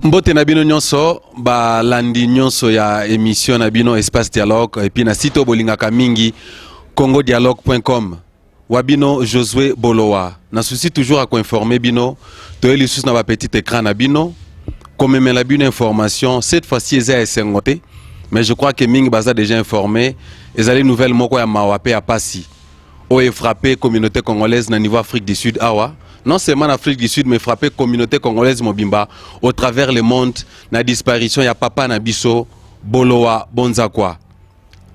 Mbote na bino nyonso ba landi nyonso ya émission na bino Espace Dialogue et puis na site bolingaka mingi congodialogue.com. Wabino Josué Bolowa. Na souci toujours à informer bino to elisus na ba petit écran na bino comme la bino information cette fois-ci eza SNGOT mais je crois que mingi baza déjà informé ezali nouvelle moko ya mawape ya pasi o e frappé communauté congolaise na niveau Afrique du Sud awa. Non seulement en Afrique du Sud, mais frapper communauté congolaise Mobimba au travers le monde, na disparition ya papa na biso Bolowa Bonzakwa.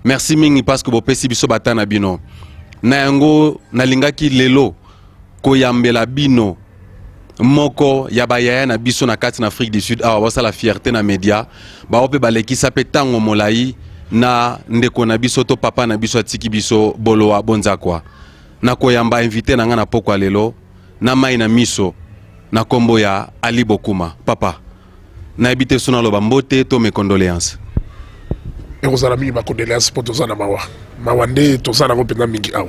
Merci mingi parce que bopesi biso batana bino. Na yango na lingaki lelo koyambela bino moko ya bayaya na biso na kati na Afrique du Sud awa basa la fierté na média ba ope balekisa pe tango molai na ndeko na biso to papa na biso atiki biso Bolowa Bonzakwa. Na koyamba invité na nga na pokwa lelo na mai na miso na kombo ya Ali Bokuma papa na habité sona loba mbote to mes condoléances et aux amis ma condoléances pour tous na mawa mawande tous na ngopena mingi awa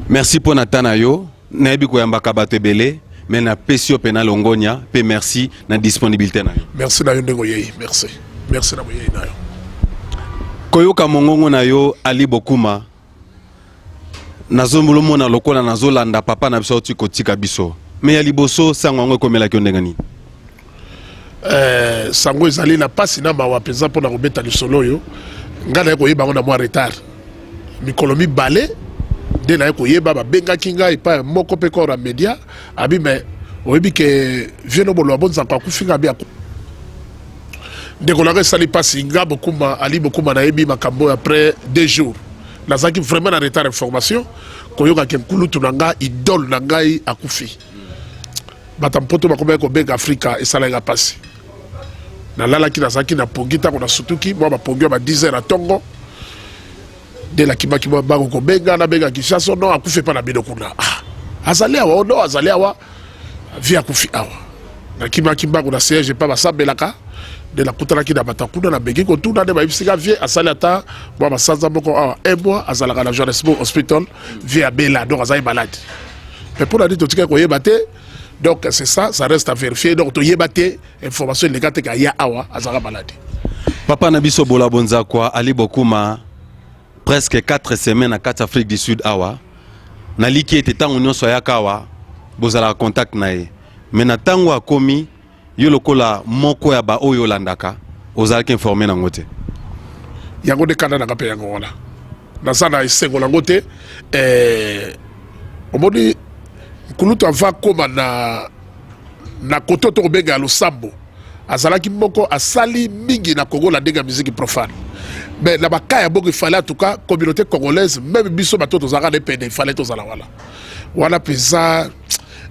merci pour natana yo na yebi ko yamba kabato belé mais na pesio pena longonya pe merci na disponibilité na yo merci na yo ndengo yei merci na moyei na yo koyoka mongongo na yo Ali Bokuma nazombolo mona lokola nazolanda papa na biso tiko tika biso mais ya liboso sango ngo komela kyo ndengani sango ezali na pasi na mawa penza pona kobeta lisolo yo ngana ko yeba ngona mwa retard mikolo mibale de na ko yeba ba benga kinga ipa moko pe ko ra media abi me oyebi ke vieno bolo bonza kwa kufinga bia ndeko la sali pasi ngabo kuma Ali Bokuma na yebi makambo après 2 jours. Nazaki vraiment en retard information koyoka ke nkulutu nanga idole nangai akufi batampoto bakombe ko bega Afrika esala nga pasi na lala ki nazaki na pongita ko na sutuki mo ba pongio ba 10 heures à Tongo de la kibaki ba ko benga na bega Kinshasa no akufi pa na bino kuna azali awa no azali awa via akufi awa na kibaki ba ko na siège pa basabelaka de la kutana ki na batakuna na begi ko tuna de ba ibisika vie asali ata bo ba sanza moko awa un mois azalaka na Johannesburg hospital via Bela donc azali malade mais pour la dire tout ko yebate donc c'est ça reste à vérifier donc to yebate information légate ka ya awa azalaka malade papa na biso Bolowa Bonzakwa Ali Bokuma presque 4 semaines à 4 Afrique du Sud awa na liki était tant union soya kawa bozala contact na ye mais na tango akomi yo lokola moko ya ba oyo landaka ozalaki informé na ngote yango de kanda na kape yango wala na sana isengo na ngote omoni kulutu ava koma na koto to benga losambo azalaki moko asali mingi na Congo la denga musique profane mais na bakaya bongo il fallait en tout cas communauté congolaise même biso bato to zaka de pene il fallait to zala wala pesa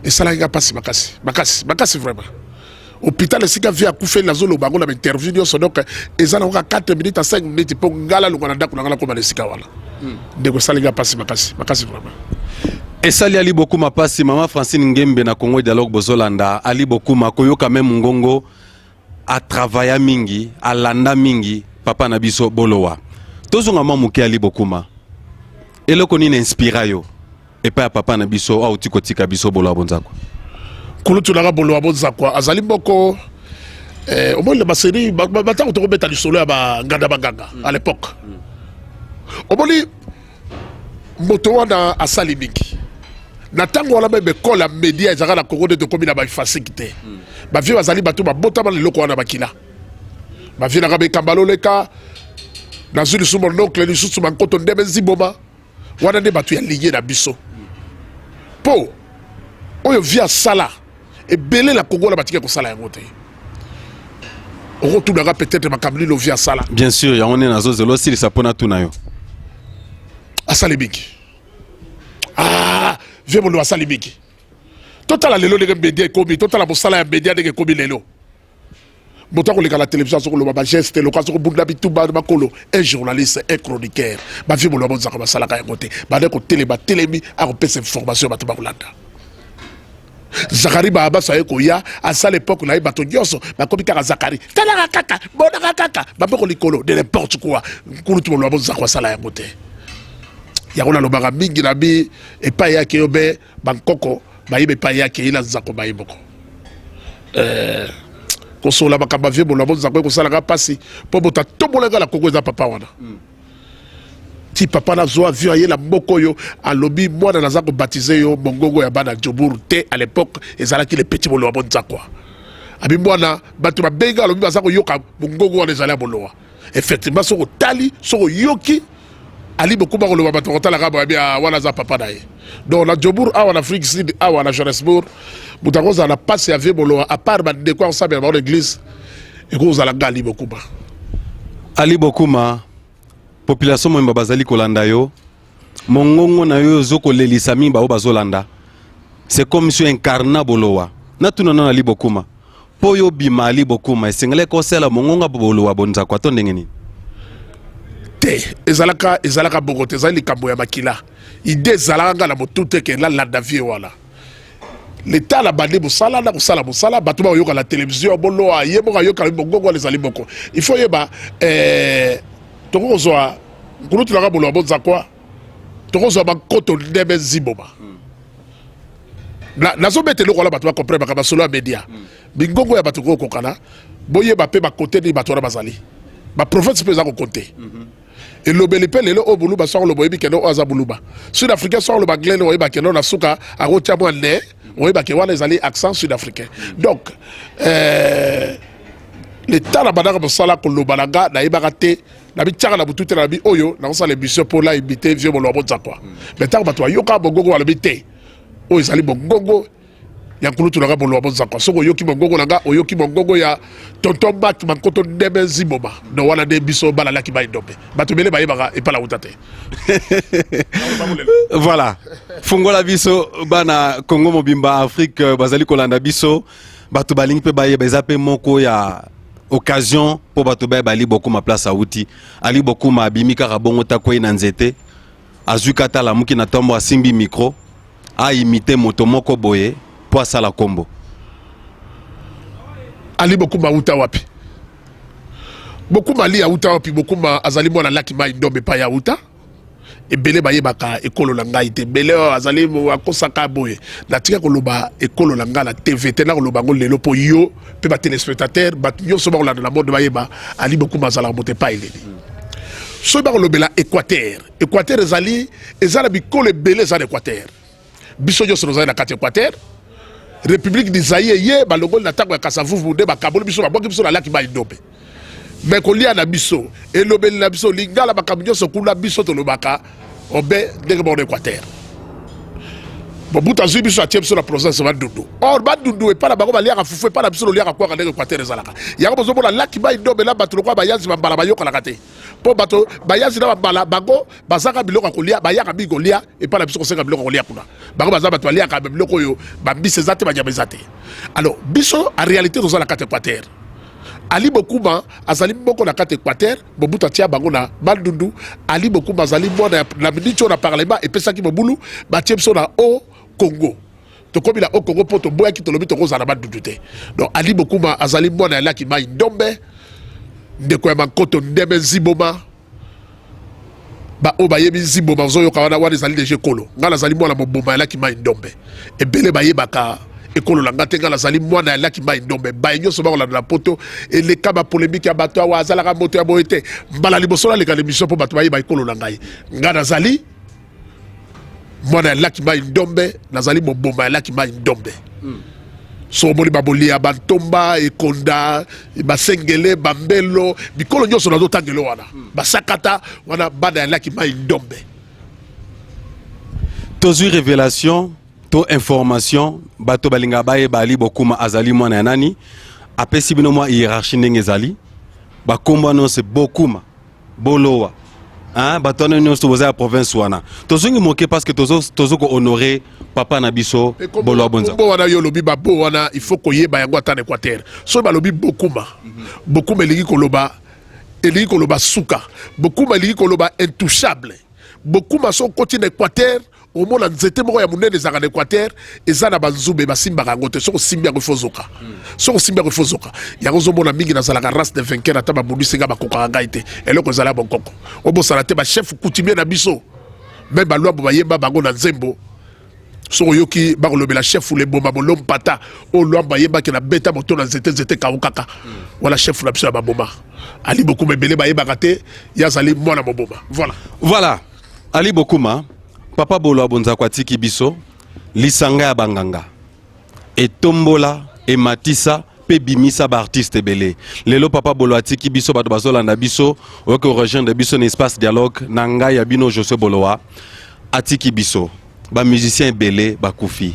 esala nga pasi makasi vraiment hôpital esika via kufe la zolo bango na interview so donc ezala ka 4 minutes à 5 minutes pour ngala lungana ndako ngala ko malesika wala ndeko salinga pasi makasi vraiment esali Ali Bokuma pasi mama Francine Ngembe na Congo Dialogue bozolanda Ali Bokuma koyoka même ngongo a travailler mingi a landa mingi papa na biso Bolowa tozonga mamuke Ali Bokuma eloko nini inspira yo et pas papa na biso au tikotika biso Bolowa Bonzakwa kulutu na Bolowa Bonzakwa azali mboko au moins le baseri batako to beta lisolo ya ba nganda banganga à l'époque au moins moto wana asali mingi na tango wala mebe kola media ezaka na Congo de komina ba facilité ba vie bazali bato ba botama le loko wana bakila ba vie na ka be kambalo leka na zulu sumo l'oncle ni susu mankoto ndebe ziboma wana ne batu ya lié na biso po oyo via sala et belé la Congo la batika ko sala yango te on retournera peut-être makamli lo via sala bien sûr ya on est na zozelo si ça pona tuna yo asali biki vie bolo asali biki totala lelo de media komi totala bosala ya media de komi lelo botako leka la télévision sur le ba geste le kaso bunda bituba makolo un journaliste un chroniqueur ba vie bolo bonzaka basala ka yango te ba de ko telemi a repese information ba tabakulanda Zakari Baba saye koya à ça l'époque na bato nyoso ba komi kaka Zakari tala kaka bona kaka ba ko likolo de n'importe quoi kulu tu bolo bonzaka sala yango te yakona lobaka mingi na bi epai yake yo be bankoko bayibe epai yake ila nzako bayiboko kosola makamba vie bolo bonza ko sala ka pasi po bota tobolenga la Congo za papa wana ti papa na zo avion ayé la mboko yo alobi mwana naza ko baptiser yo mongongo ya bana Jobour te à l'époque ezalaki les petits bolo bonza quoi abi mwana batu ba benga alobi baza ko yoka mongongo wana ezala bolo effectivement so ko tali so ko yoki ali beaucoup ba ko lo batu ko tala ka ba bia wana za papa na ye donc la Jobour a en Afrique Sud a en Johannesburg mutakoza na passe ya vebolo à part ba de quoi on sabe dans l'église et ko za la gali beaucoup ba Ali Bokuma population mo bazali kolanda yo mongongo na yo zoko lelisa mimba o bazolanda c'est comme si incarna bolowa na tunana Ali Bokuma po yo bima Ali Bokuma esengele ko sela mongonga bolowa bonza kwa to ndengeni te ezalaka bogote ezali likambo ya makila ide ezalaka na motute ke la landa vie wala l'état la bande mosala na kosala mosala bato ba yoka la télévision boloa yemoka yoka mongongo les ali boko il faut yeba tokozwa kulutu la boloa bonza kwa tokozwa bakoto ndebe ziboma nazo metelo ko la bato ba comprendre ba solo media bingongo ya bato ko kokana boyeba pe ba côté ni bato na bazali ba prophète peut za ko compter et l'obéli pe lelo obuluba sort le boyebi keno azabuluba sud-africain sort le baglele oyeba keno na suka a rotia mo ne oyeba ke wana ezali accent sud-africain donc l'état la banaka mosala ko lobalanga na yeba te na bitaka na butute na bi oyo na kosala émission pour la imiter vieux mo lobo zakwa mais tant bato yoka bongongo wala bité o ezali bongongo ya kulutu na bolo bonza kwa soko yoki mongongo nanga oyoki mongongo ya tonton Mac mankoto ndebe ziboma no wana de biso bala laki bay dombe bato bele baye baka e pala utate voilà fungola biso bana Congo mobimba Afrique bazali kolanda biso bato balingi pe baye bezape moko ya occasion po bato baye bali beaucoup ma place auti ali beaucoup ma bimika rabongo takwe na nzete azukata la muki na tombo asimbi micro a imiter moto moko boye à la combo ali beaucoup ma uta wapi beaucoup mali ya uta wapi beaucoup ma azali mwana laki mai ndombe pa ya uta ebele baye baka ekolo la ngai te bele azali mo akosaka boye na tika koloba ekolo la ngala TV te na koloba ngolelo po yo pe ba téléspectateur ba yo so ba la na monde baye ba ali beaucoup ma zala mote pa eleli so ba kolobela Équateur ezala bikolo ebele za Équateur biso yo so na kati Équateur République d'Isaïe ye balongol na tango ya kasavuvu de bakabolo biso baboki biso na laki ba indope mais kolia na biso elobeli na biso lingala bakamnyo so kula biso to lobaka obe de bon Équateur bon buta zui biso atie biso na province ba dundu or ba dundu e pa na bango balia ka fufu e pa na biso lolia ka kwa ka de Équateur ezalaka yango bozo bona laki ba indope la bato lokwa bayanzi bambala bayoka la kate po bato bayanzi na bambala bango bazaka biloko kolia bayaka bigolia e pa na biso ko senga biloko kolia kuna bango baza bato balia ka biloko yo bambise zate banyamezate alors biso en réalité toza la kate Équateur Ali Bokuma azali moko na kate Équateur bobuta tia bango na bandundu Ali Bokuma azali mwana na minicho na parlement et pesaki mobulu ba tie biso na o Congo to komi na o Congo poto boya ki tolobi to kozala bandundu te donc Ali Bokuma azali mwana laki mai ndombe ndeko ya mankoto ndeme ziboma ba o bayebi ziboma zo yo kawana wana ezali deje kolo ngala azali mwana moboma laki mai ndombe ebele bayebaka ekolo la ngate ngala azali mwana ya laki mai ndombe ba nyoso ba kolanda na poto ele kaba polémique ya bato awa azalaka moto ya boete mbala liboso la lekala émission po bato bayeba ekolo la ngai ngana azali mwana ya laki mai ndombe nazali moboma ya laki mai ndombe so moni babolia bantomba ekonda basengele bambelo bikolo nyoso nazo tangelo wana basakata wana bana ya laki mai ndombe tozui révélation to information bato balinga baye bali Bokuma azali mwana ya nani apesi bino mwa hiérarchie ndenge ezali bakomba no se Bokuma bolowa hein bato na nyonso boza ya province wana tozungi moke parce que tozo ko honorer papa na biso bolowa bonza bo wana yo lobi babo wana il faut koyeba yango ata na Équateur so ba lobi Bokuma Bokuma elingi koloba suka Bokuma elingi koloba intouchable Bokuma so koti na Équateur au mona nzete moko ya munene zaka na Équateur eza na banzube basimbaka yango te soko simbi yango fozoka soko simbi yango fozoka yango zomona mingi na zalaka race de vainqueur ata bamundu singa bakoka ngai te eloko ezala bonkoko obosala te ba chef coutumier na biso même balwa bo bayemba bango na nzembo so yoki ba kolobela chef ou le bomba bolom pata o lwamba yeba ke na beta moto na zete kaukaka wala chef la biso ba bomba Ali Bokuma belé ba yeba kate yazali mwana mobomba voilà Ali Bokuma papa bolo abonza kwa tiki biso lisanga ya banganga etombola ematisa pe bimisa ba artiste belé lelo papa bolo atiki biso bato bazolanda biso oke rejoindre biso na espace dialogue nanga ya bino Josué Bolowa atiki biso ba musicien belé bakufi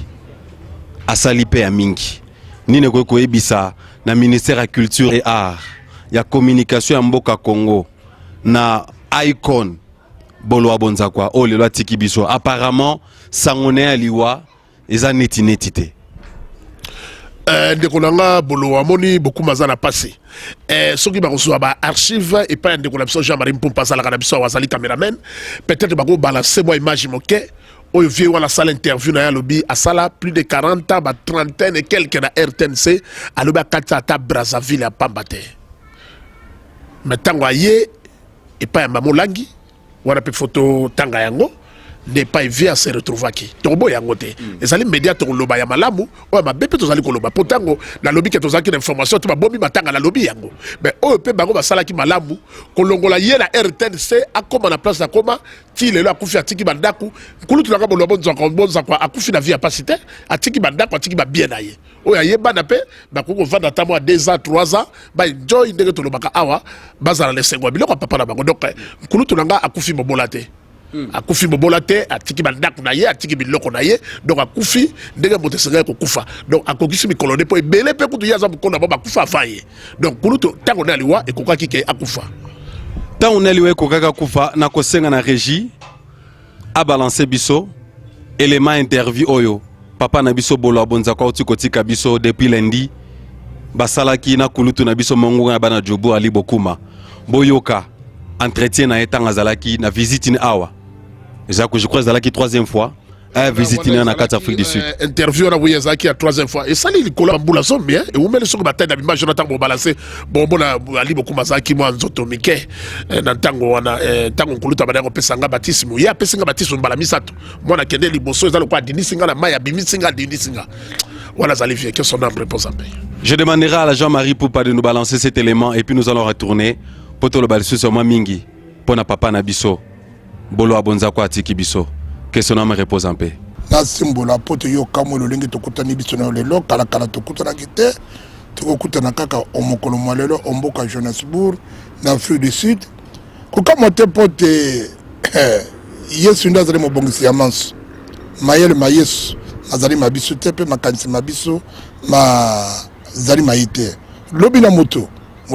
asali pe ya mingi nine ko ebisa na ministère ya culture et art ya communication ya mboka Congo na icon Bolowa bonza kwa o lelo atiki biso apparemment sangone aliwa eza neti te ndeko nanga Bolowa moni beaucoup mazana passé soki ba reçoit ba archive et pas ndeko na biso Jean-Marie Mpompa sala kana biso wazali cameraman peut-être ba go balancer moi image moke oyo vie wala sala interview na ya lobby a sala plus de 40 ans ba trentaine et quelques na RTNC a lobby akata ta Brazzaville a Pambate mais tango aye et pas mamolangi wana pe photo tanga yango n'est pas vu à se retrouver qui tombo yango te ezali média to loba ya malamu o ma bepe to zali ko loba potango na lobby ke to zaki information to ba bomi matanga na lobby yango mais o pe bango ba sala ki malamu ko longola ye na RTNC akoma na place na koma ti lelo akufi atiki bandaku kulu tulanga bolo bonza kwa akufi na vie capacité atiki bandaku atiki ba bien na ye o ya yeba na pe ba ko vanda tamo 2 ans 3 ans ba enjoy ndenge to lobaka awa bazala le sengwa biloko papa na bango donc kulu tulanga akufi mobola te akufi mobola te atiki bandaku na ye atiki biloko na ye donc akufi ndenge moto senga ko kufa donc akokisi mikolo ne po ebele pe kutu yaza mukona ba kufa faye donc kuluto tango na liwa e kokaki ke akufa tango na liwa e kokaka kufa na kosenga na régie a balancer biso élément interview oyo papa na biso Bolowa bonza kwa uti kotika biso depuis lundi basalaki na kulutu na biso mongo na bana Jobu Ali Bokuma boyoka entretien na etanga zalaki na visite ni awa je crois zalaki 3e fois a visite ni na carte Afrique du Sud interview na buya zaki à 3e fois et sali likola mbula so bien et umele so ba tenda image na tango balancer bon bona Ali Bokuma zaki mo nzoto mike na tango wana tango kuluta ba ko pesanga baptisme ya pesinga baptisme mbala misato mona kende liboso ezalo kwa dinisinga na maya bimisinga dinisinga voilà zali vie que son nom repose en paix. Je demanderai à la Jean-Marie Poupa de nous balancer cet élément et puis nous allons retourner poto lo balisu sur moi mingi pona papa na biso Bolowa bonza kwa atiki biso que son nom repose en paix. Na simbola poto yo kamo lo lengi tokutani biso na lelo kala tokutana kite tokutana kaka omokolo mwalelo omboka Johannesburg na Afrique du Sud ko kamote pote yesu ndazali mobongisi ya manso mayele mayesu azali mabiso tepe makanisi mabiso ma zali maite lobi na moto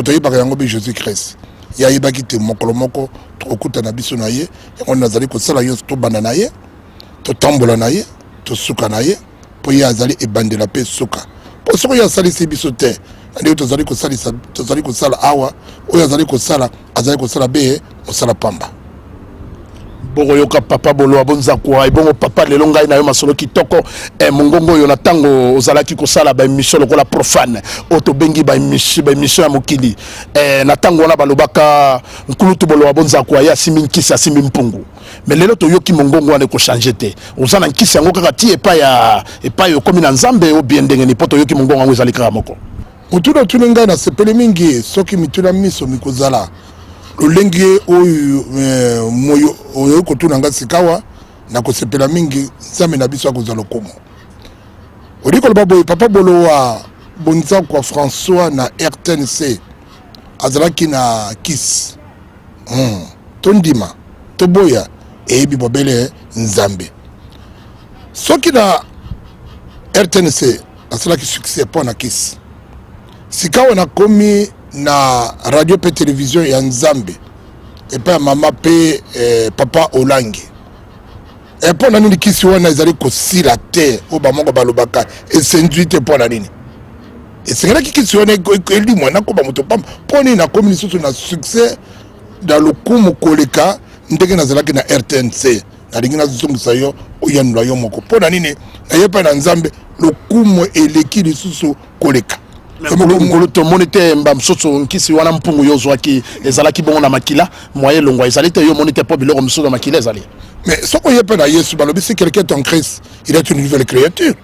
yibaka yango be Jésus Christ ya yibaki te mokolo moko tokuta na biso na ye yango nazali kosala yo to banda na ye to tambola na ye to suka na ye po ye azali ebandela pe suka po soko ya salisi biso te ande tozali kosala awa oyo azali kosala be osala pamba boko yoka papa Bolowa bonza kwa ibongo papa lelo ngai na yo masolo kitoko mongongo yo na tango ozalaki kosala ba émission lokola profane oto bengi ba émission ya mokili na tango wana balobaka nkulutu Bolowa bonza kwa ya simi nkisi ya simi mpungu mais lelo to yoki mongongo wana ko changer te ozana nkisi yango kaka ti epa yo komi na nzambe o bien ndenge ni poto yoki mongongo yango ezali kaka moko mutuna tunenga na sepele mingi soki mituna miso mikozala lolenge oyo moyo oyo kotuna sikawa na kosepela mingi nzambe na biso akozala komo odiko loba papa Bolowa bonza kwa François na RTNC azalaki na kis tondima toboya ebi bobele nzambe soki na RTNC asalaki succès pour na kis sikawa na komi na radio pe télévision ya nzambe et pa mama pe papa Olangi et pour na nini kisi wana ezali kosila te o ba moko balobaka et senduite pour na nini et c'est là kisi wana eli mwana ko ba moto pam poni na communication na succès dans le kumu koleka ndenge nazalaki na RTNC na lingi na zungisa yo oyanula yo moko pour na nini na yepa na nzambe le kumu eleki lisusu koleka mokolo tomoni te mbamsusu nkisi wana mpungu yo ozwaki ezalaki bongo na makila moye longwa ezali te yo omoni te mpo biloko mosusu na makila ezali. Mais ce qu'on y a pas na Yesu balobi si quelqu'un est en Christ il est une nouvelle créature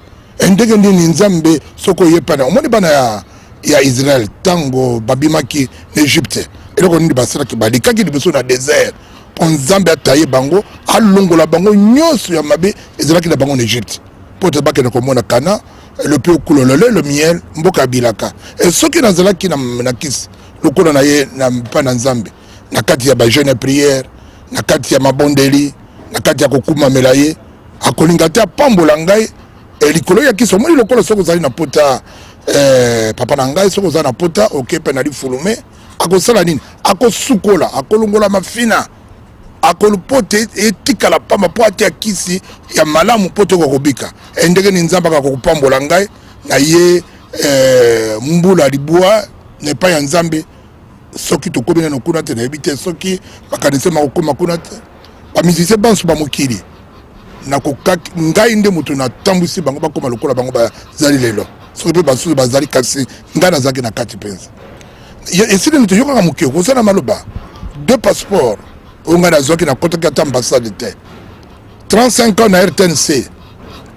ndenge ndini nzambe soko ye pas na omoni bana ya Israël tango babimaki na Égypte eloko nini basalaki balikaki liboso na désert po nzambe ataye bango alongola bango nyonso ya mabe ezalaki na bango na Égypte po te bakende komona Kana le peu coulolole le miel mboka bilaka et soki nazalaki na kisi lokola na ye na pa na nzambe na kati ya ba jeune prière na kati ya mabondeli na kati ya kokuma melaye akolinga te apambola ngai likolo ya kisi omoni lokola soko ozali na pota papa na ngai soko ozali na pota okepe na lifulume akosala nini akosukola akolongola mafina akolupote etikala pamba po atia kisi ya malamu po toko kobika ndenge ni nzamba akokupambola ngai na ye mbula libua nepa ya nzambe soki tokomi na kuna te nayebi te soki makanisi makokoma kuna te bamisise banso bamokili nakokaki ngai nde moto natambwisi bango bakoma lokola bango bazali lelo soki mpe basusu bazali kasi ngai nazalaki na kati mpenza esili moto yokaka moke kozala maloba 2 passeport oyo ngai nazwaki nakotaki ata ambassade te 35 ans na RTNC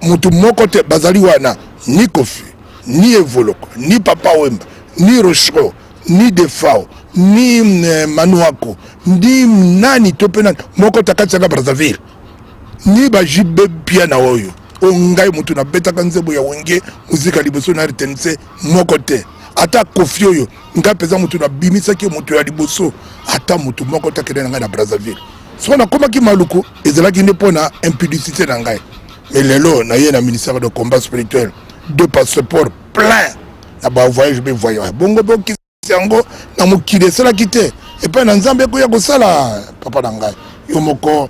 moto moko te bazali wana ni Kofi ni Evoloko ni Papa Wemba ni Rochero ni Defao ni Manuako ni nani to pe nani moko takati ya Brazzaville ni bajibe pia na oyo ongai mutu na betaka nzebo ya wenge muzika liboso na RTNC moko te ata Kofi oyo nga peza mutu na bimisaki mutu ya liboso ata mutu moko te kende ngai na Brazzaville so na komaki maluku ezalaki nde pona impudicité na ngai mais lelo na ye na ministère de combat spirituel 2 passeports plein na ba voyage be voyage bongo boki yango na mokili esalaki te epai na nzambe ekoya kosala papa na ngai yo moko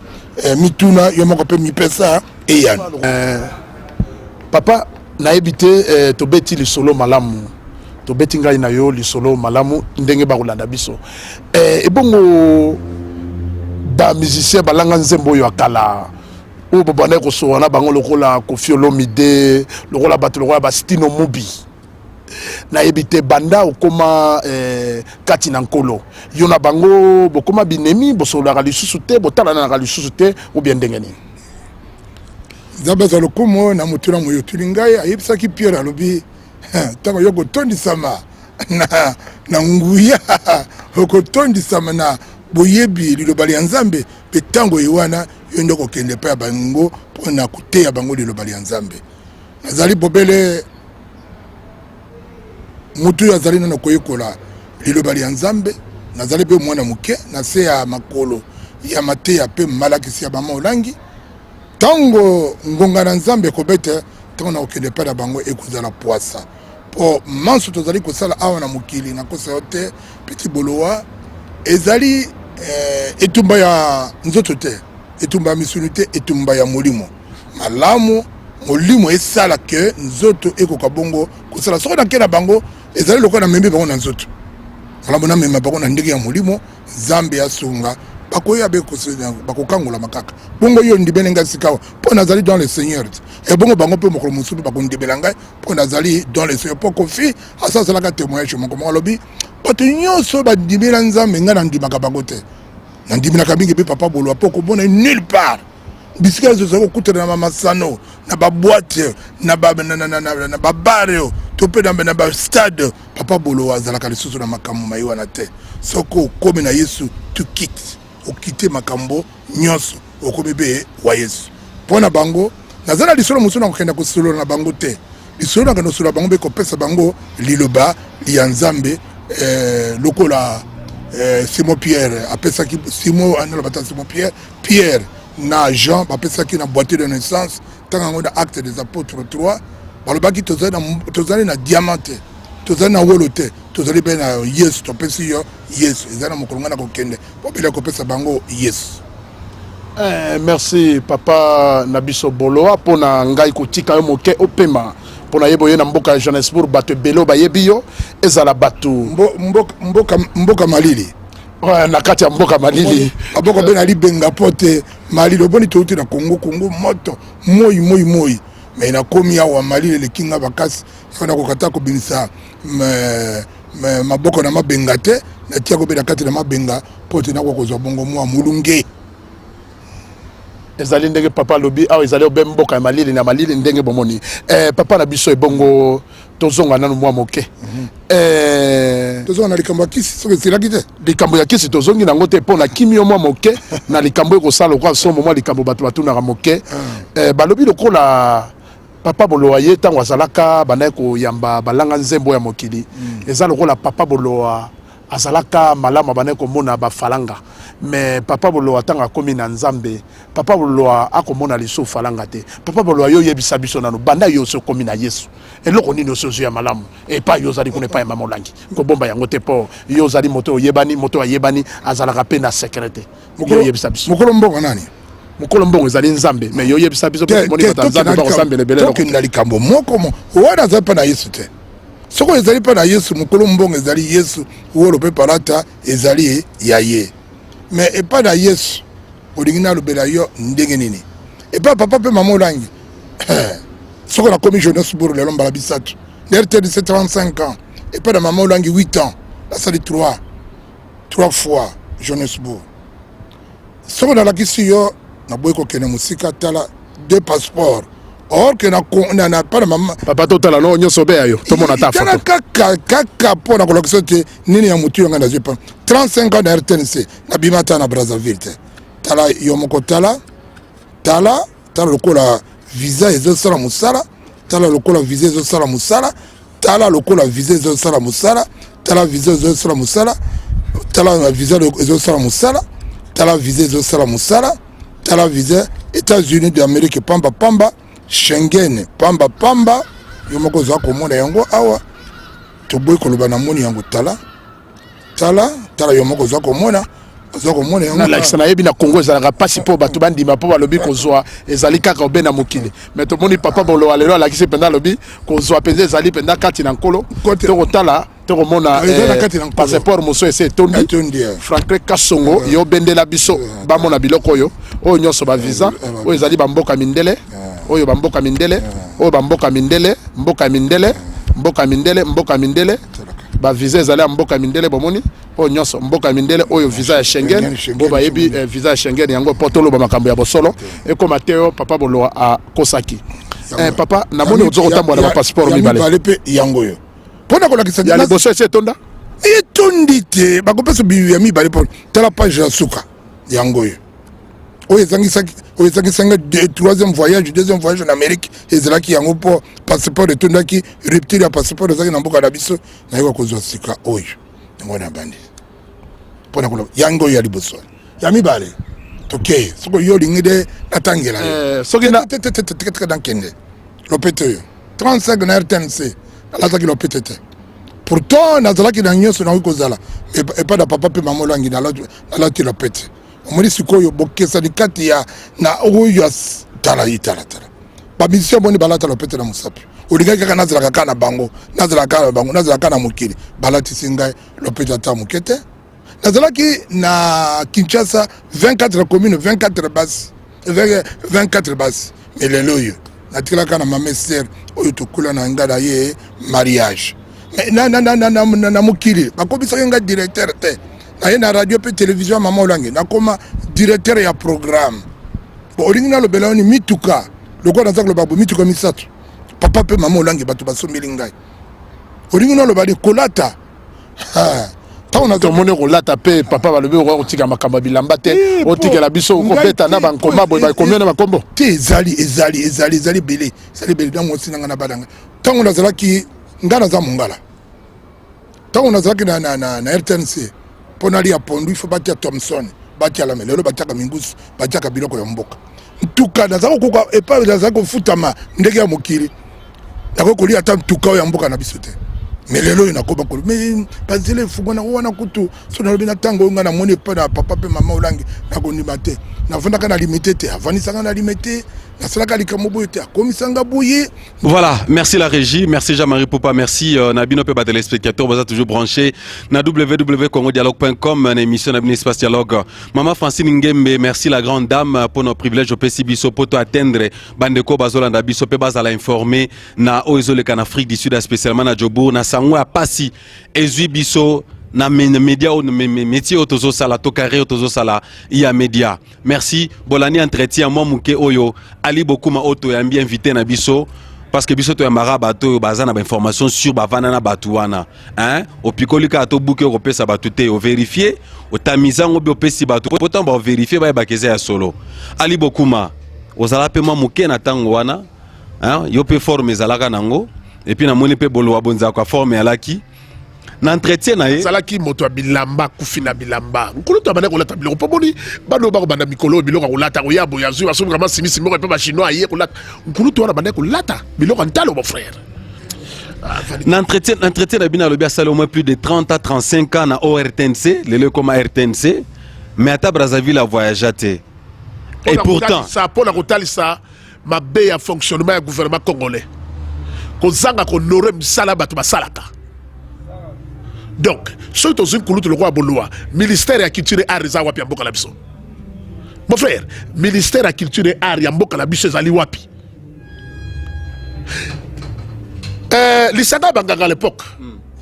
mituna yo moko mpe mipesa eyani papa nayebi te tobeti lisolo malamu tobeti ngai na yo lisolo malamu ndenge bakolanda biso ebongo bamusicien balanga nzembo oyo akala oyo babandaki kosowa na bango lokola Koffi Olomide lokola bato lokola bastino mobi nayebi te banda okoma kati na nkolo yo na bango bokoma binemi bosololaka lisusu te botalanaka lisusu te obie ndenge nini nzambe aza lokumu na motu na moyotuli ngai ayebisaki Pierre alobi ntango yo kotondisama na nguya okotondisama na boyebi liloba ya nzambe mpe ntango ye wana yo nde okokende epai ya bango mpona koteya bango liloba ya nzambe nazali bobele mutu oyo azali nano koyekola liloba ya nzambe nazali mpe mwana moke na se ya makolo ya mateya mpe malakisi ya bama olangi ntango ngonga na nzambe ekobete ntango na kokende epai na bango ekozala poasa mpo manso tozali kosala awa na mokili nakosa yo te peti bolowa ezali etumba ya nzoto te etumba ya misuni te etumba ya molimo malamu molimo esala ke nzoto ekoka bongo kosala soko nake na bango ezali lokola na membi bango na nzoto malamu na mema bango na ndenge ya molimo nzambe asunga bakoya bakokangola makaka bongo yo ndibele ngai sikawa mpo nazali dans le Seigneur ebongo bango mpe mokolo mosusu bakondibela ngai mpo nazali dans le Seigneur mpo Kofi asalaka témoignage moko alobi bato nyonso bandimela nzambe ngai nandimaka bango te nandimelaka mingi mpe papa bolwa mpo komona nulle part bisika ezozali kokutana na mamasano na baboite na babare to mpe na bastade papa bolo azalaka lisusu na makambo mai wana te soko okomi na Yesu tukite okite makambo nyonso okomi mpe wa Yesu mpo na bango nazala lisolo mosusu na kokenda kosolola na bango te lisolo nakende kosolola bango mpe kopesa bango liloba ya nzambe lokola Simon Pierre apesaki Simon analobata Simon Pierre na Jean bapesaki na boîtier de naissance tango na acte des apôtres 3 balobaki tozali na diamante tozali na wolo te tozali pe na Yesu topesi yo Yesu ezali na mokolo na kokende po bila kopesa bango Yesu. Merci papa Nabiso Boloa pona ngai kotika yo moke opema pona yebo ye na mboka ya Johannesburg bato belo bayebi yo ezala bato mboka malili na kati ya mboka malili aboko be na libenga pote malili oboni touti na Kongo moto moi mais na komi awa malili le kinga bakasi na kokata ko binisa maboko na mabenga te na tia ko bela kati na mabenga pote na ko zo bongo mwa mulunge ezali ndenge papa lobi awa ezali obe mboka ya malili na malili ndenge bomoni papa na biso ebongo tozonga nanu mwa moke tozonga na likambo ya kisi soki esilaki te likambo ya kisi tozongi nango te mpo na kimi yo mwa moke na likambo ekosala lokwa somo mwa likambo bato batunaka moke balobi lokola papa Boloa ye ntango azalaka bandaki koyamba balanga nzembo ya mokili eza lokola papa Boloa azalaka malamu bandaki komona bafalanga mais papa Boloa ntango akomi na nzambe papa Boloa akomona lisusu falanga te papa Boloa yo yebisa biso nano banda yo so komi na Yesu eloko nini oso ya malamu epa yo zali kuna epa ya mama olangi kobomba yango te po yo zali moto oyebani moto ayebani azalaka pe na secrete yo yebisa biso mokolo mbongo nani mokolo mbongo ezali nzambe mais yo yebisa biso pe moni kata nzambe ba kosambele belele toke na likambo moko mo wana azali pa na Yesu te soko ezali pa na Yesu mokolo mbongo ezali Yesu wolo pe parata ezali ya ye mais epa na Yesu olingi na lobela yo ndenge nini epa papa pe mama olangi soko na komi jeunesse pour lelo mbala bisatu derrière 35 ans epa na mama olangi 8 ans la sali 3 fois jeunesse pour soko na lakisi yo na boy ko kene musika tala 2 passeports or que na pas maman papa totala no nyoso be ayo to mona ta photo kaka po na kolokso te nini ya mutu nga na zepa 35 ans na RTNC na bimata na Brazzaville te tala yo moko tala lokola visa ezo sala musala tala lokola visa ezo sala musala tala lokola visa ezo sala musala tala visa ezo sala musala tala visa ezo sala musala tala visa ezo sala musala tala visa États-Unis d'Amérique pamba Schengen pamba yo moko za komona yango awa to boy koloba na moni yango tala yo moko za komona yango na lakisa na yebi na Congo ezalaka pasi po bato bandima po balobi kozwa ezali kaka obena mokili mais to moni papa Boloa lelo alakisi penda lobi kozwa penza ezali penda kati na nkolo to kotala to komona passeport moso ese tondi Franklin Kasongo yo bendela biso bamona biloko oyo nyonso ba visa oyo ezali bamboka mindele oyo bamboka mindele oyo bamboka mindele mboka mindele ba visa ezali ya mboka mindele bomoni oyo nyonso mboka mindele oyo visa ya Schengen bo bayebi visa ya Schengen yango potolo ba makambo ya bosolo ekoma teo papa Boloa a kosaki papa namoni ozokotambola na passeport mibale pe yango yo pona kolakisa ya liboso ese tonda etondi te bakopesa biyu ya mibale po tala page ya suka yango yo oyo ezangisanga troisième voyage deuxième voyage en Amérique ezalaki yango mpo passeport etondaki rupture ya passeport ezalaki na mboka na biso nayeba kozwa sika oyo yango na bandi mpona koloba yango oyo ya liboso ya mibale tokeye soko yo olingi de natangela soki teka dankende lopete oyo 35 na RTNC nalataki lopete te pourtant nazalaki na nyonso nakoki kozala epa na papa mpe mama olangi nalati lopete omoni sikoyo bokesani kati ya na oyo tala bamisio boni balata lopete na mosapi olingaki kaka nazalaka kaka na bango nazalaka na mokili balatisi ngai lopete ata moke te nazalaki na Kinshasa 24 commune 24 basi mais lelo oyo natikalaka na mama ser oyo tokula na ngai na ye mariage na mokili bakobisaki ngai directeur te naye na radio pe télévision mama olangi nakoma directeur ya programme bo olingi nalobela oni mituka lokola naza koloba bo mituka misato papa pe mama olangi bato basombeli ngai olingi naloba kolata tomoni kolata pe papa balobi okotika makambo bilamba te otikela biso okobeta na bankoma boye bakomia na bakombo te ezali bele ntango osinanga na badanga ntango nazalaki ngai naza mongala ntango nazalaki na RTNC mpo nali ya pondu ifo batia Thomson batia lame lelo batiaka mingusu batiaka biloko ya mboka ntuka nazalaki kokoka epa nazalaki kofutama ndenge ya mokili nakoki kolia ata ntuka oyo ya mboka na biso te mais lelo oyo nakoba kolo mais banzela efungwana wana kutu so nalobi na ntango oyo ngai namoni epa na papa mpe mama olangi nakondima te navandaka na limite te avandisaka na limite nasalaka likambo boye te akomisanga boye. Voilà, merci la régie, merci Jean-Marie Poupa, merci Nabino Peba téléspectateurs, vous êtes toujours branchés na www.congodialogue.com, une émission Nabino Espace Dialogue. Maman Francine Ngembe, merci la grande dame pour nos privilèges au PC Biso pour atteindre Bandeko Bazolanda Biso pe bazala informé na Oezole en Afrique du Sud, spécialement na Djobour, na Sangwa Passi, Ezui Biso na média ou métier autozo sala to carré autozo sala ya média. Merci bolani entretien moi muke oyo ali beaucoup ma auto ya bien invité na biso parce que biso to ya mara bato bazana ba information sur bavana na batuana hein au pikolika to bouke ko pesa batute o vérifier o tamizango bi opesi batu pourtant ba vérifier ba bakeza ya solo ali beaucoup ma ozala pe moi muke na tango wana hein yo pe forme zalaka nango et puis na moni pe bolo wa bonza kwa forme alaki n'entretien na ye salaki moto bilamba kufina bilamba nkulu to bana ko lata biloko pomoni bano ba ko banda mikolo biloko ko lata ko yabo ya zuwa so vraiment simi simi ko pe ba chinois ye ko lata nkulu to bana ko lata biloko ntalo mon frère. N'entretien na bina lobi asala au moins plus de 30 à 35 ans na ORTNC lelo comme RTNC mais ata Brazzaville a voyagé té et pourtant ça pour la kotalisa ma be ya fonctionnement ya gouvernement congolais ko zanga ko honorer misala batu basalaka. Donc, ceux qui ont une le roi Boloa, ministère de la culture et art, wapi amboka la biso. Mon frère, ministère de la culture et art, amboka la biso zali wapi. L'Issaga Banganga à l'époque.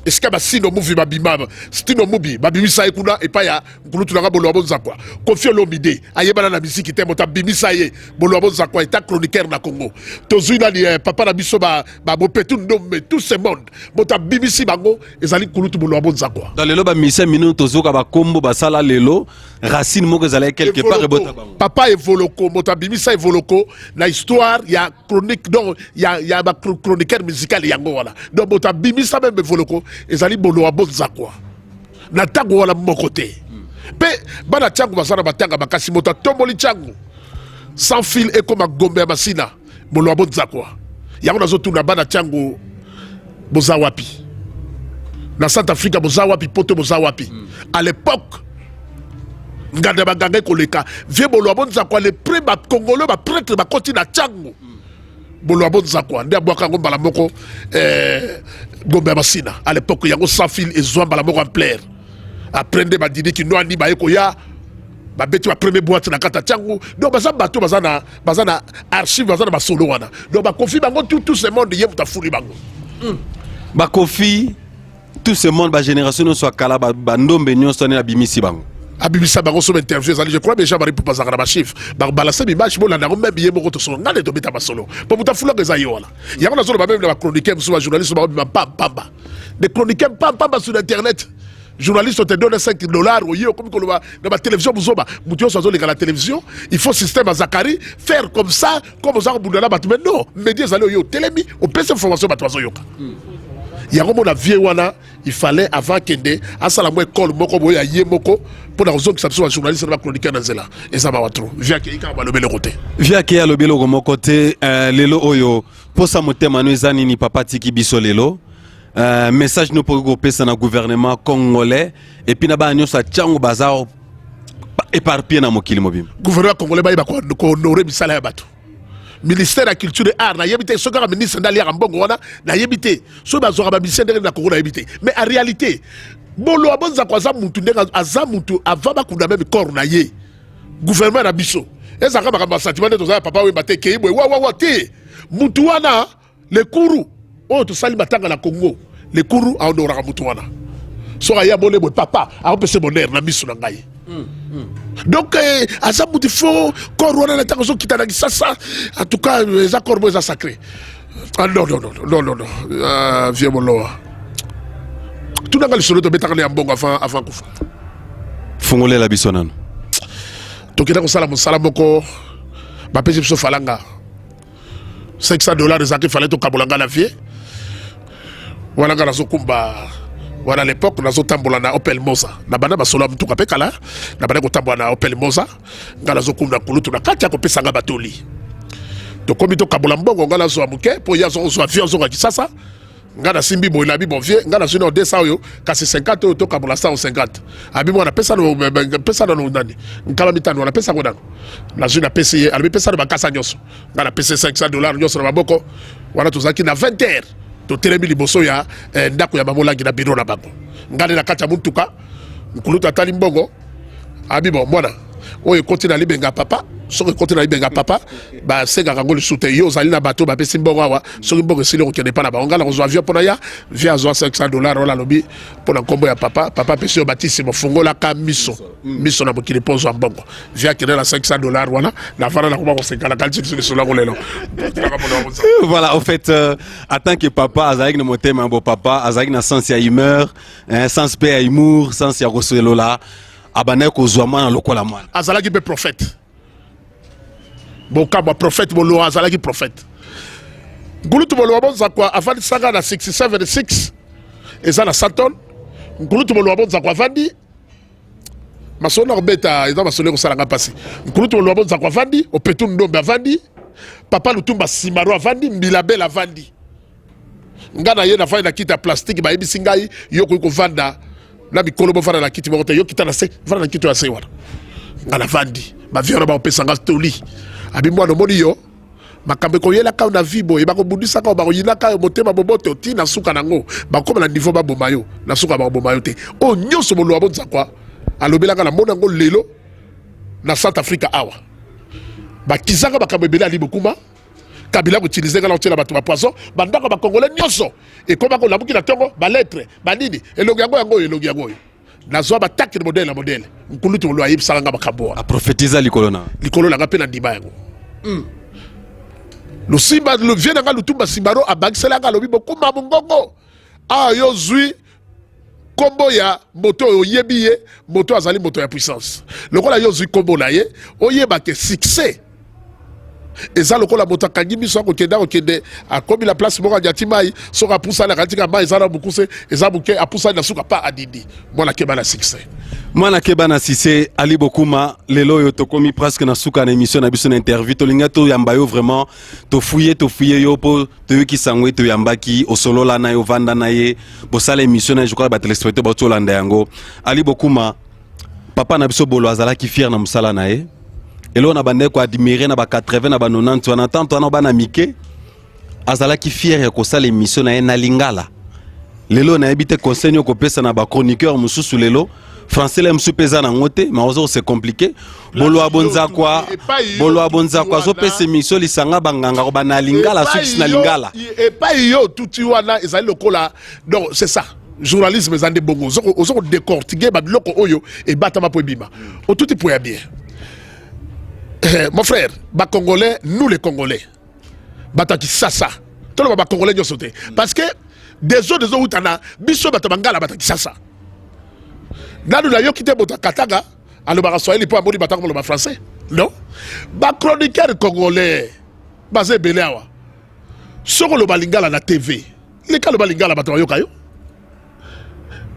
Est-ce qu'il y a sino movie babima, sino movie, babimisa ekuna et pas ya nkulu tulanga Boloa bonza quoi. Confie l'omide, ayebana na musique était mota bimisa ye, Boloa bonza quoi état chroniqueur na Congo. Tozuna ni papa na biso ba bopetu ndombe tout ce monde. Mota bimisi bango ezali nkulu tu Boloa bonza quoi. Dans le loba misa minute tozoka ba kombo ba sala lelo racine moko ezali quelque part rebota bango. Papa evoloko, mota bimisa evoloko na histoire ya chronique donc ya ba chroniqueur musical yango wala. Donc mota bimisa même evoloko ezali Boloa bonza quoi. Na tango wala moko te. Pe bana tango basana batanga bakasi mota tomboli tango. Sans fil et comme gombe ya masina Boloa bonza quoi. Yango nazo tuna bana tango boza wapi. Na South Africa boza wapi poto boza wapi. À l'époque ngande baganga koleka vie Boloa bonza quoi les prêts congolais ba prêtre ba continue na tango. Boloa bonza quoi ndia bwaka ngomba la moko gombe masina à l'époque yango sans fil et zomba la moko en plaire apprendre ba didi ki no ani ba ekoya ba beti ba premier boîte na kata tango donc baza bato bazana archive bazana ba solo wana donc ba confie bango tout ce monde yé muta furi bango ba confie tout ce monde ba génération soit kala ba ndombe nyonso na bimisi bango abimisa bango so interview je crois déjà bari pour bazara ba chiffre ba balancer bi match bola na même billet moko to solo ngale to beta ba solo pour muta fula ngeza yo wala yango na solo ba même na ba chroniqueur so ba journaliste ba pamba des chroniqueurs pamba sur internet journaliste te donne $5 au yé comme dans la télévision muzoba mutio so zo la télévision il faut système à Zakari faire comme ça comme ça bundana batu mais non médias allez yo télémi on peut cette information batu zo yoka yango mona vie wana il fallait avant kende asala mo école moko boya yé moko pour la raison que ça soit journaliste na chroniqueur na zela et ça va trop via ke ka ba lobele côté via ke ya lobele ko côté lelo oyo posa motema no ezani ni papa tiki biso lelo message no pour grouper ça na gouvernement congolais et puis na ba nyonso tchango bazao éparpillé na mokili mobim gouvernement congolais ba ko honorer misala ya bato ministère de la culture et art na yebité so ka ministre ndali ya mbongo wana na yebité so bazora ba ministère de la Congo na yebité mais en réalité Boloa bonza kwa za mutu ndenga aza mutu avaba kuna même corps na ye gouvernement na biso eza ka ba sentiment de za papa we baté keibo wa te mutu wana le kuru oh to sali batanga na Congo le kuru a honora mutu wana so ya bolé bo papa a pese bonheur na biso na ngai. Donc aza mutu fo corps wana na tango so kitana kisasa en tout cas les accords boza sacré. Ah non vieux Boloa tout dans le solo de betaka ya mbongo avant kufa fungole la biso nano tokenda ko sala mosala moko ba pesi biso falanga $500 ezaki fallait to kabolanga la vie wana ngana zokumba wana à l'époque nazo tambola na Opel Moza na bana basolo mtu kapekala na bana ko tambola na Opel Moza ngana zokumba kulutu na kati ya ko pesanga batoli to komi to kabola mbongo ngana zo amuke po ya zo avion zo kisasa ngana simbi boy labi bon vie ngana sino 200 yo kasi 50 yo to kabula 150 abi mwana pesa no nani nkala mitano wana pesa kodano na zuna pesa ye abi pesa ba kasa nyoso ngana pesa $500 nyoso na maboko wana tuzaki na 20 heures to telemi liboso ya ndako ya bamolangi na biro na bango ngale na kacha mutuka nkuluta tali mbongo abi bon mwana oye kontina libenga papa soki kontina libenga papa ba senga kango lisute yo zali na bato ba pesi mbongo awa soki mbongo sili ko kende pa na ba ngala ko zo avion pona ya via zo $500 wala lobi pona kombo ya papa pesi yo batisi mo fungola ka miso na bokili pozo mbongo via kende la $500 wala na fara na ko ba ko sekala kalti sur sur la kolelo. Voilà, en fait, en tant que papa, Azaïk ne monte un beau papa, Azaïk na sens ya humeur, sens paix à humour, sens ya rosoelola, abane ko zouama na lokola mwana. Azalaki be prophète. Bon kama prophète bolo azalaki prophète. Ngulutu bolo bonza kwa avandi sanga na 676 eza na Santon. Ngulutu bolo bonza kwa avandi masona robeta eza masole ko sala ngapasi. Ngulutu bolo bonza kwa avandi opetu ndombe avandi. Papa Lutumba Simaro avandi Mbilabel avandi. Ngana ye na fai na kita plastique ba yebisi ngai yo ko vanda na bikolo bo fana na kiti mo yo kita na se fana na kiti ya se wana. Ngana vandi ba viora ba opesa nga stoli. Abi mwana moni yo makambe ko yela ka na vibo e ba ko budisa ka ba ko yina ka motema bobote oti na suka nango ba ko na niveau ba bomayo na suka ba bomayo te. O nyoso bolo abonza kwa alobela ka na mona ngo lelo na South Africa awa. Ba kizanga bakabebela ali bokuma kabila ko utiliser ka l'antenne ba poisson bandaka ba congolais nyoso et comme ko labuki na tongo ba lettre ba nini elongi yango nazo ba takki modèle nkulutu lo ayib sanga bakabo a prophétiser likolo na ngape na ndima yango le simba le vient nga Lutumba Simaro abagisela nga lobi bokuma mongongo a yo zui kombo ya moto oyebiye moto azali moto ya puissance lokola yo zui kombo na ye oyeba ke succès eza lokola moto akangi miso akokende akomi la place moko adiatimai soki apusani akatika mai eza na mokuse eza moke apusani na suka pa adidi mwana keba na succès mwana keba na sise ali bokuma lelo oyo tokomi presque na suka na émission na biso na interview tolinga toyamba yo vraiment tofuye yo mpo toyokisa yango toyambaki osolola na yo vanda na ye bosala émission na ye je crois batelespectateur baotolanda yango ali bokuma papa na biso bolo azalaki fier na mosala na ye elo na bande ko admirer na ba 80 na ba 90 wana tanto na bana mike azalaki fier ya kosala émission na ye na lingala lelo na ebite conseil ko pesa na ba chroniqueur mususu lelo français la msu pesa na ngote mais ozo c'est compliqué bolo abonza kwa zo pesa émission lisanga banganga ko bana lingala suki na lingala et pas yo tuti wana ezali lokola donc c'est ça journalisme zande bongo ozo décortiquer ba biloko oyo et batama po bima o tuti po ya bien. Mon frère, les Congolais, nous les Congolais, bataki sasa. Tout le monde Congolais nous sauté. Parce que des autres où t'as biso batabangala bataki sasa. Nanu la yo kité bota kataga, alo ba swahili po amoni batako le français. Non. Ba chroniqueur congolais, basé belewa. Soko lo balingala na TV. Les cas lo balingala batayo yo kayo.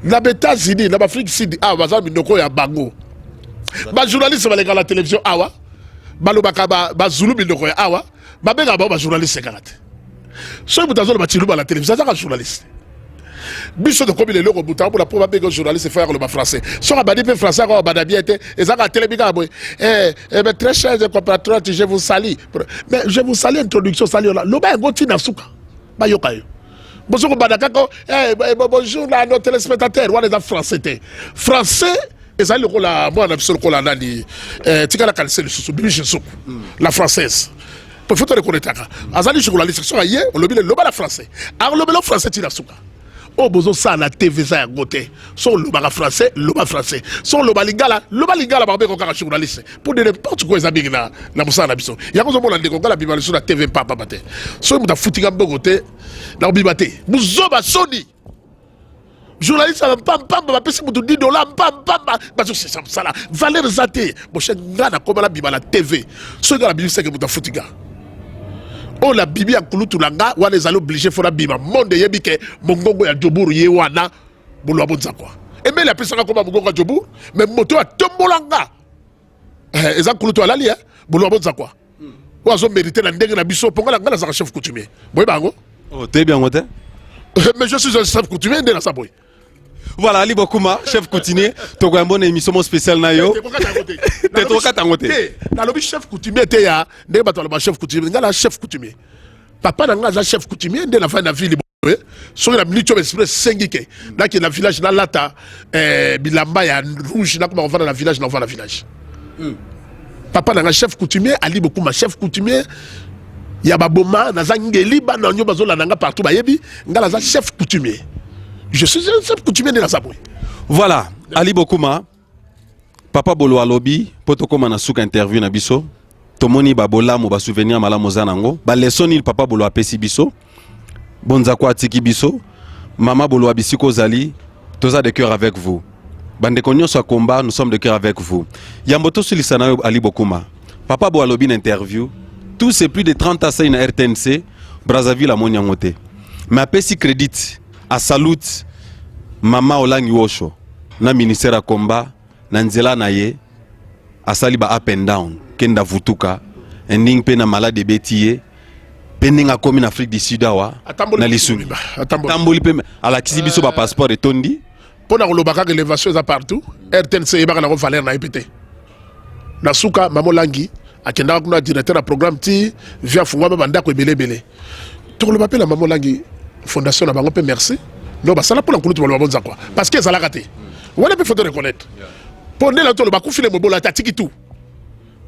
Na États-Unis, na Afrique Sud, ah baza minoko ya bango. Ba journaliste balingala la télévision awa. Balobaka ba Zulu bindoko ya awa babenga ba journaliste karate so mutazo ba tiluba la télévision ça journaliste biso de comme les loko buta pour la probable journaliste faire le français so ba dit français ko ba bien été ezaka télévision boy mais très cher compatriotes je vous salue mais je vous salue introduction salue là lo ba ngoti na suka ba yokayo bozo ko badaka ko bonjour à nos téléspectateurs wa les français français ezali lokola mwana biso lokola nani tikala kalise lisusu bibi jesuku la française pour faut reconnaître azali journaliste so aye on lobile loba la français alors lobelo français tina suka o bozo sa na TV za ngote so loba français so loba lingala ba ko ka journaliste pour de n'importe quoi ezabingi na musala biso yako zo mona ndeko ngala bima sur la TV papa bate so muta futinga mbogote na bibate muzoba soni journaliste pam ba pesi mutu $10 pam parce que c'est ça là valeur zate mon cher ngana comme la biba la TV so ngala bibi c'est que muta futinga o la bibi ya kulutu langa wana ezali obligé fona bima monde yebike mongongo ya joburu ye wana bolo abonza kwa eme la pesanga koma mongongo ya joburu mais moto ya tombolanga eza kulutu alali bolo abonza kwa wazo mériter na ndenge na biso ponga ngala za chef coutumier boy bango oh te bien ngote Mais je suis un chef coutumier de la Saboy. Voilà, Ali Bokuma, chef coutumier. Tu as une bonne émission spéciale na yo. T'es trop katangote. Dans le chef coutumier, t'es ya. N'est pas le chef coutumier. N'est pas chef coutumier. Papa n'a pas chef coutumier. N'est la fin de la ville. Sur la minute, tu express 5 gikes. Là, qui est la village, là, lata, Bilamba, il y a rouge. Là, comment on va dans la village, on va dans la village. Papa n'a pas chef coutumier. Ali Bokuma, chef coutumier. Il y a Baboma, Nazangeli, Bananyo, Bazola, Nanga, partout, Bayebi. Ngala, chef coutumier. Je suis un chef coutumier de la Saboy. Voilà, Ali Bokuma, Papa Bolo Alobi, Potokoma na souka interview na biso. Tomoni babola mo ba souvenir malamu zanango. Ba leçon il Papa Bolo apesi biso. Bonzako atiki biso. Mama Bolo abisiko zali. Toza de cœur avec vous. Bande konyo so combat, nous sommes de cœur avec vous. Yamboto sulisana Ali Bokuma. Papa Bolo Alobi interview. Tous ces plus de 30 assay na RTNC, Brazzaville à Monyangote. Mais apesi crédit. A salute Mama Olangi Wosho na ministère à combat na nzela na ye asali ba up and down kenda vutuka ending pe na malade betiye pending a komi na Afrique du Sud awa na lisumi tamboli pe ala kisibiso ba passeport etondi pona kolobaka que l'élévation est partout RTNC ebaka na ko valeur na epete na suka Mama Olangi akenda kuna directeur à programme ti via fungwa banda ko belebele to kolobaka la Mama Olangi fondation na bango pe merci non bah ça là pour la couloute ba bonza quoi parce que ça l'a raté on a peut faut reconnaître pour ne la to ba kufile mobola ta tiki tout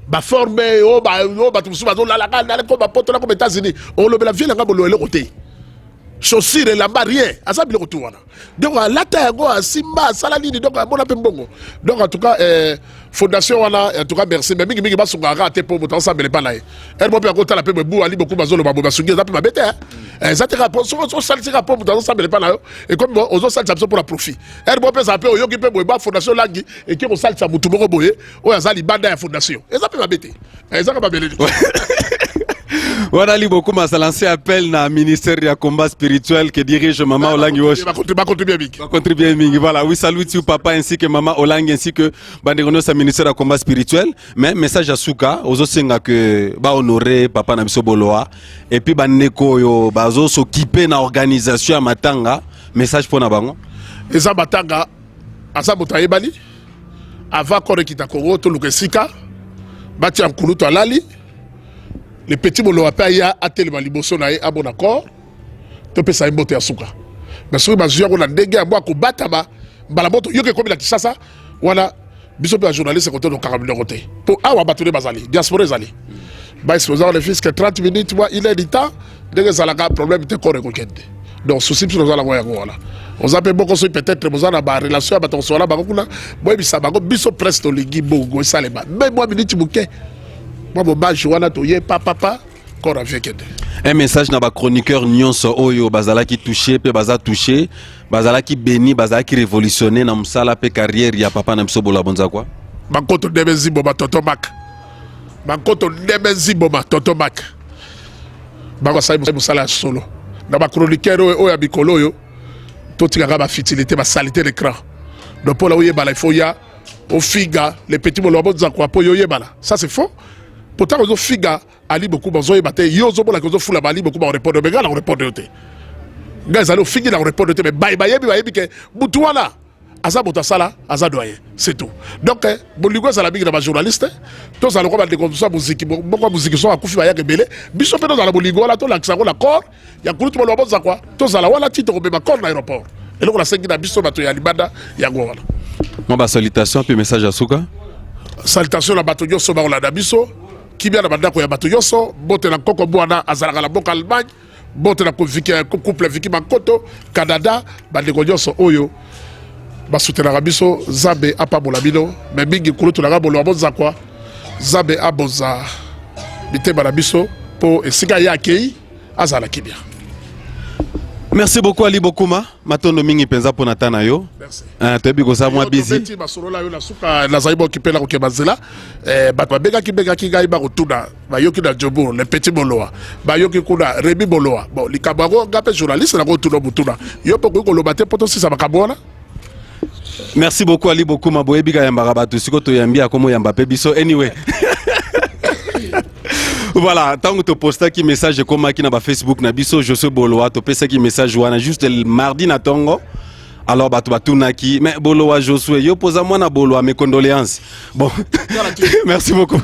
ba former oh ba tout ça la ko ba poto la ko États-Unis on le la vie la ngabo le côté chaussure la barrière asa bi le retour wana donc la ta go simba sala nini donc bona pe mbongo donc en tout cas fondation wana en tout cas merci mais mingi ba sunga raté pour botan ensemble pas là elle mo pe ko tala pe bu ali beaucoup bazolo ba sungi za pe ba bete ça te rapport so sali te rapport botan ensemble pas là et comme on sali ça pour la profit elle mo pe ça pe oyoki pe ba fondation langi et qui on sali ça mutu moko boye o ya zali banda ya fondation et ça pe ba bete ça ka ba belé. Voilà Ali Bokuma a lancé appel na ministère du combat spirituel que dirige Mama Olangi Wash. Va contribuer bien. Va contribuer bien. Voilà, oui, salut tu papa ainsi que Mama Olangi ainsi que Banderono sa ministère du combat spirituel. Mais message à Souka, aux autres que ba honorer papa na biso Boloa et puis baneko yo bazo s'occuper na organisation à Matanga. Message pour na bango. Et ça Matanga asa botaye bali avant qu'on quitte Congo to lukesika bati en kuluto alali. Les petits bolo apaya atelema liboso na a bon accord to pesa imbote ya suka mais sur bazio ko na ndenge ya bwa ko batama mbala moto yoke komi na Kinshasa wana biso pe journaliste ko to karamino côté pour awa batule bazali diaspora zali ba exposant le fils que 30 minutes moi il est du temps ndenge zalaka problème te ko rekokende donc souci sur zala ko ya wala on appelle beaucoup peut-être mozana ba relation ba ton sola ba kuna boy bisa ba ko biso presque ligi bongo saleba mais moi minute bouquet. Moi, un message na ba chroniqueur nyonso oyo bazala qui touché pe baza touché bazala qui béni bazala qui révolutionné na musala pe carrière ya papa na mso bola bonza quoi bankoto ndemezi boma totomak bankoto ndemezi boma totomak bako sai musala solo na ba chroniqueur oyo ya bikolo yo to tika ba futilité ba salité l'écran donc pour la oye bala il faut ya au figa les petits bolo bonza quoi po yo yebala ça c'est faux. Pourtant, on a figa ali beaucoup besoin de bataille. Yo zo bola ko zo fula bali beaucoup on répond mais gars on répond de te. Gars allô figa on répond de te mais bye bye que butuana asa bota sala asa doyen c'est tout. Donc boligo ça la big na journaliste to ça le ko ba de comme ça musique beaucoup musique so akufi ba ya kebele biso pe dans la boligo la to la ça la corps ya kulutu bolo bonza quoi to ça la wala tito ko be ba corps na aéroport et là on a sengi na biso bato ya libanda ya go wala. Moi ba salutation puis message à Souka. Salutation na bato yoso ba la biso qui bien la bande ko ya bato yoso bote na koko bwana azalaka la boka Allemagne bote na couple Vicky Makoto Canada bande ko yoso oyo basutela rabiso zabe apabola bino mais mingi kulutu la bolo bonza kwa zabe aboza biteba na biso po esika ya kei azala kibia. Merci beaucoup Ali Bokuma. Matondo mingi penza pour Natana yo. Merci. Tebi ko sa moi busy. Beti basolo la yo na suka na zaibo kipela ko kebazela. Ba bega ki gai ba rotuna. Ba yoki na jobo le petit boloa. Ba yoki kuna Rebi boloa. Bon likabango ngape journaliste na ko tuna butuna. Yo poko ko lobate poto si sa bakabona. Merci beaucoup Ali Bokuma boyebi ka yamba ba to siko to yambia komo yamba pe biso anyway. Voilà, tant que tu postes qui message comme qui na Facebook na biso Josué Boloa, tu pesa qui message wana juste le mardi na tongo. Alors batu batunaki mais Boloa Josué yo posa moi na Boloa mes condoléances. Bon. Merci beaucoup.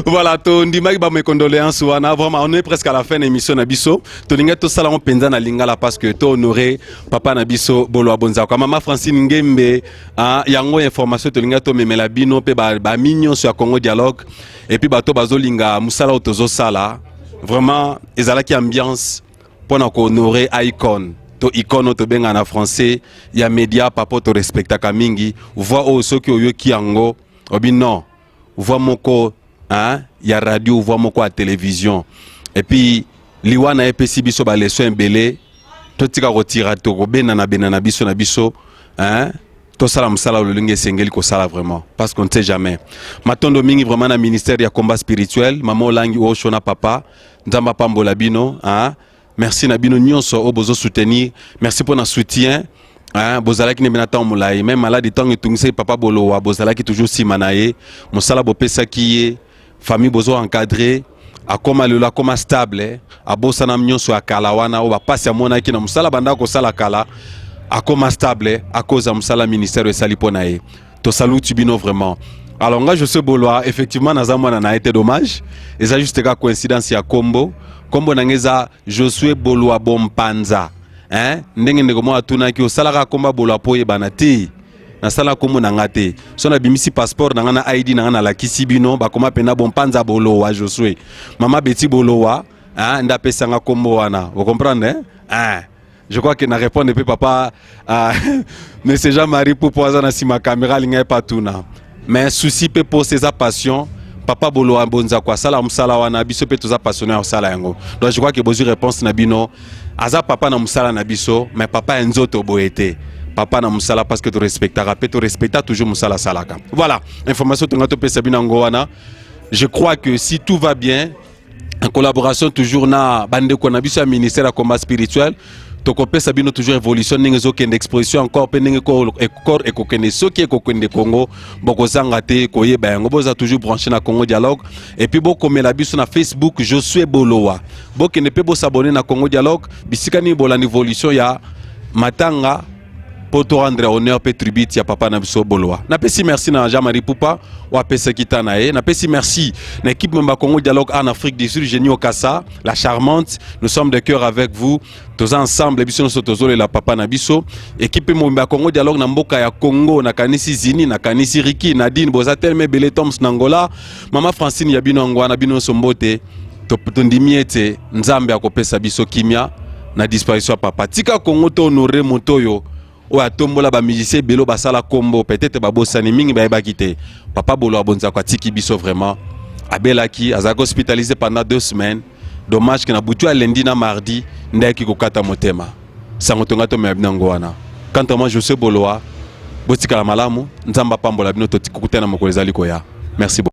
Voilà, to ndimaki ba mes condoléances wana vraiment on est presque à la fin de l'émission na biso. To linga to sala on penza na lingala parce que to honoré papa na biso Boloa Bonza. Comme maman Francine Ngembe yango information to linga to memela bino pe ba mignon sur Congo Dialogue et puis bato bazolinga musala otozo sala. Vraiment ezalaki ambiance pour na ko honorer icon. To icône to benga na français ya média papa to respecta kamingi voix o soki oyo ki yango obi non voix moko hein ya radio voix moko à télévision et puis liwana epesi biso ba leçon belé to tika rotira to benana biso na biso hein to sala musala lolinge sengeli ko sala vraiment parce qu'on ne sait jamais matondo mingi vraiment na ministère ya combat spirituel maman Olangi o shona papa nzamba pambola bino hein. Merci Nabino Nyonso au bozo soutenir. Merci pour notre soutien. Hein, bozala qui ne menata moulaye. Même malade tant que tungse papa Boloa. Bozala qui toujours si manaye. Monsala bopesa qui est famille bozo encadré. A koma lula koma stable. A bosana Nyonso a kalawana. Oba passe à mona qui na monsala banda ko sala kala. A koma stable. A cause à monsala ministère de saliponaye. To salut Tubino vraiment. Alors là je suis Boloa. Effectivement nazamwana na été dommage. Et ça juste une coïncidence ya combo. Kombo nangeza Josué Boloa Bompanza hein ndenge ndeko mo atuna ki osalaka komba Boloa poye banati na sala kombo nangate so na bimisi passeport nanga na ID nanga na la kisibino ba koma pena Bompanza Boloa Josué mama Betty Boloa hein nda pesanga kombo wana vous comprenez hein je crois que na répondre depuis papa monsieur Jean-Marie pour poser na sima caméra linga pas tuna mais souci pe pour ses passions papa Boloa Bonza kwa sala musala wana biso pe toza passionné au sala yango donc je crois que bozu réponse na bino aza papa na musala na biso mais papa enzoto boete papa na musala parce que tu respectera pe tu respecta toujours musala salaka voilà information to ngato pe sabina ngowana je crois que si tout va bien en collaboration toujours na bande ko na biso ministère ya combat spirituel tokopé sabino toujours évolution ningezo kende exposition encore pe ninge ko corps et ko kende soki ko kende Congo boko zangate ko yeba yango boza toujours branché na Congo Dialogue et puis boko mela biso na Facebook Josué Boloa boko ne pe bo s'abonner na Congo Dialogue bisika ni bola évolution ya matanga pour te rendre honneur pe tribute ya papa na biso Boloa na pesi merci na Jean-Marie Poupa wa pesa kitana na pesi merci na équipe memba Congo Dialogue en Afrique du Sud Génie Okassa la charmante nous sommes de cœur avec vous tous ensemble biso nous tozole la papa na biso équipe memba Congo Dialogue na mboka ya Congo na kanisi Zini na kanisi Riki Nadine Bozatel Mebele Toms Nangola mama Francine ya bino ngwana bino sombote to ndimiete nzambe akopesa biso kimia na disparition papa tika Congo to honorer motoyo o atombola ba musicien belo basala combo peut-être ba bosani mingi ba bakite papa Boloa Bonza kwa tiki biso vraiment abelaki azako hospitalisé pendant 2 semaines dommage que na butu à lundi na mardi ndaki ko kata motema sango tonga to mebnango wana quand moi je sais Boloa botika la malamu nzamba pambola bino to tikukutana mokolo ezali koya merci beaucoup.